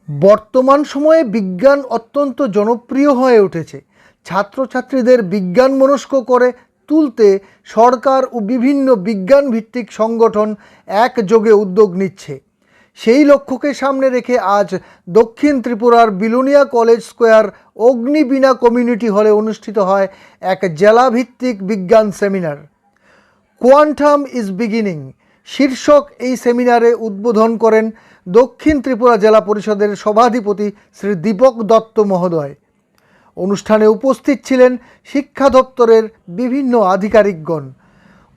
বর্তমান সময়ে বিজ্ঞান অত্যন্ত জনপ্রিয় হয়ে উঠেছে। ছাত্রছাত্রীদের বিজ্ঞান মনস্ক করে তুলতে সরকার ও বিভিন্ন বিজ্ঞান ভিত্তিক সংগঠন একযোগে উদ্যোগ নিচ্ছে। সেই লক্ষ্যকে সামনে রেখে আজ দক্ষিণ ত্রিপুরার Belonia college square Agnibina community হলে অনুষ্ঠিত হয় এক জেলাভিত্তিক বিজ্ঞান সেমিনার। কোয়ান্টাম ইজ বিগিনিং শীর্ষক এই সেমিনারে উদ্বোধন করেন দক্ষিণ ত্রিপুরা জেলা পরিষদের সভাধিপতি শ্রী দীপক দত্ত মহোদয়। অনুষ্ঠানে উপস্থিত ছিলেন শিক্ষা দপ্তরের বিভিন্ন আধিকারিকগণ।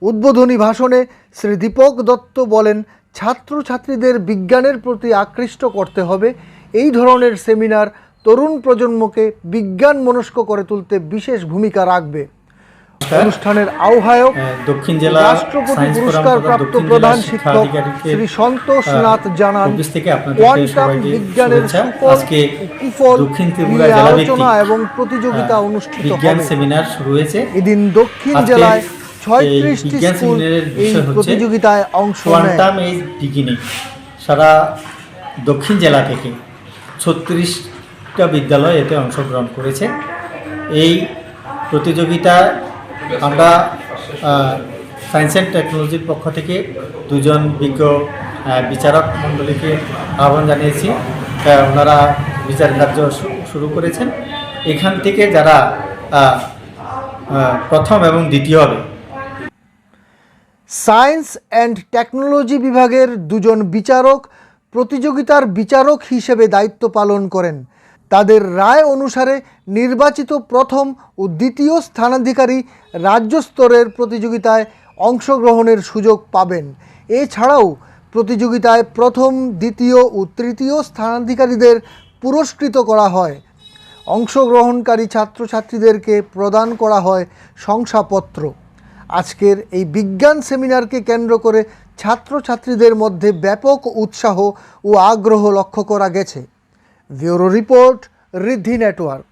উদ্বোধনী ভাষণে শ্রী দীপক দত্ত বলেন, ছাত্রছাত্রীদের বিজ্ঞানের প্রতি আকৃষ্ট করতে হবে। এই ধরনের সেমিনার তরুণ প্রজন্মকে বিজ্ঞান মনস্ক করে তুলতে বিশেষ ভূমিকা রাখবে। অনুষ্ঠানের আহ্বায়ক দক্ষিণ জেলা রাষ্ট্রপতি পুরস্কার প্রাপ্ত প্রধান শিক্ষক শ্রী সন্তোষ নাথ জানান, কোয়ান্টাম বিজ্ঞানের সুফল কুফল নিয়ে আলোচনা এবং প্রতিযোগিতা অনুষ্ঠিত হবে। সেমিনার শুরু হয়েছে। এদিন দক্ষিণ জেলায় 36টি স্কুল এই প্রতিযোগিতায় অংশ নেয়। কোয়ান্টাম ইজ বিগিনিং সারা দক্ষিণ জেলা থেকে 36টা বিদ্যালয় এতে অংশগ্রহণ করেছে। এই প্রতিযোগিতায় আমরা সায়েন্স অ্যান্ড টেকনোলজির পক্ষ থেকে দুজন বিজ্ঞ বিচারক মণ্ডলীকে আহ্বান জানিয়েছি। ওনারা বিচার কার্য শুরু করেছেন। এখান থেকে যারা প্রথম এবং দ্বিতীয় হবে, সায়েন্স অ্যান্ড টেকনোলজি বিভাগের দুজন বিচারক প্রতিযোগিতার বিচারক হিসেবে দায়িত্ব পালন করেন। তাদের রায় অনুসারে নির্বাচিত প্রথম ও দ্বিতীয় স্থানাধিকারী রাজ্য স্তরের প্রতিযোগিতায় অংশগ্রহণের সুযোগ পাবেন। এছাড়াও প্রতিযোগিতায় প্রথম, দ্বিতীয় ও তৃতীয় স্থানাধিকারীদের পুরস্কৃত করা হয়। অংশগ্রহণকারী ছাত্রছাত্রীদেরকে প্রদান করা হয় শংসাপত্র। আজকের এই বিজ্ঞান সেমিনারকে কেন্দ্র করে ছাত্রছাত্রীদের মধ্যে ব্যাপক উৎসাহ ও আগ্রহ লক্ষ্য করা গেছে। ব্যুরো রিপোর্ট, ঋদ্ধি নেটওয়ার্ক।